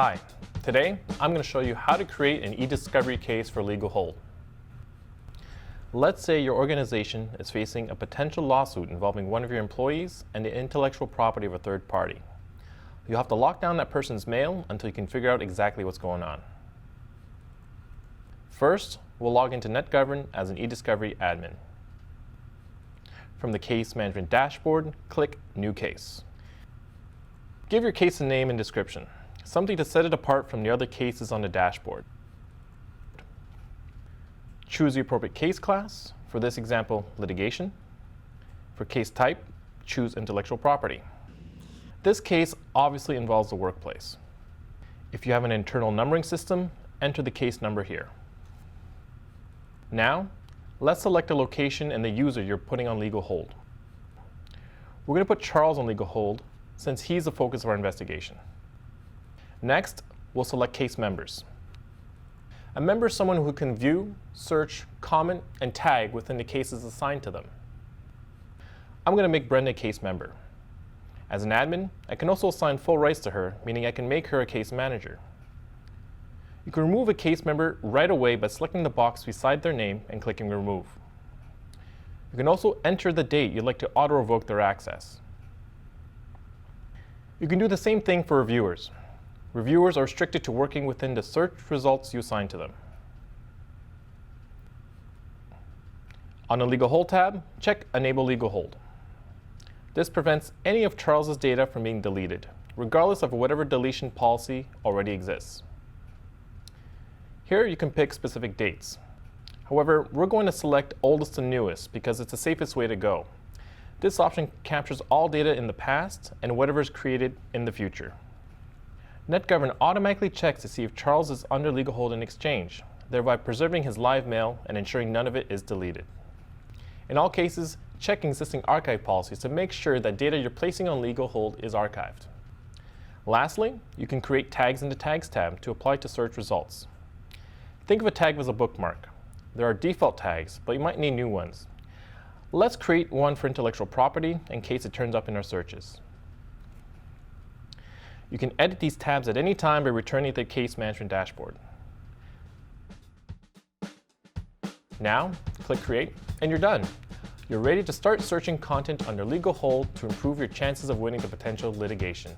Hi, today I'm going to show you how to create an eDiscovery case for legal hold. Let's say your organization is facing a potential lawsuit involving one of your employees and the intellectual property of a third party. You'll have to lock down that person's mail until you can figure out exactly what's going on. First, we'll log into Netgovern as an eDiscovery admin. From the Case Management dashboard, click New Case. Give your case a name and description, something to set it apart from the other cases on the dashboard. Choose the appropriate case class, for this example, litigation. For case type, choose intellectual property. This case obviously involves the workplace. If you have an internal numbering system, enter the case number here. Now, let's select a location and the user you're putting on legal hold. We're going to put Charles on legal hold since he's the focus of our investigation. Next, we'll select case members. A member is someone who can view, search, comment, and tag within the cases assigned to them. I'm going to make Brenda a case member. As an admin, I can also assign full rights to her, meaning I can make her a case manager. You can remove a case member right away by selecting the box beside their name and clicking Remove. You can also enter the date you'd like to auto-revoke their access. You can do the same thing for reviewers. Reviewers are restricted to working within the search results you assign to them. On the Legal Hold tab, check Enable Legal Hold. This prevents any of Charles's data from being deleted, regardless of whatever deletion policy already exists. Here you can pick specific dates. However, we're going to select oldest and newest because it's the safest way to go. This option captures all data in the past and whatever is created in the future. Netgovern automatically checks to see if Charles is under legal hold in exchange, thereby preserving his live mail and ensuring none of it is deleted. In all cases, check existing archive policies to make sure that data you're placing on legal hold is archived. Lastly, you can create tags in the Tags tab to apply to search results. Think of a tag as a bookmark. There are default tags, but you might need new ones. Let's create one for intellectual property in case it turns up in our searches. You can edit these tabs at any time by returning to the Case Management dashboard. Now, click Create, and you're done. You're ready to start searching content under legal hold to improve your chances of winning the potential litigation.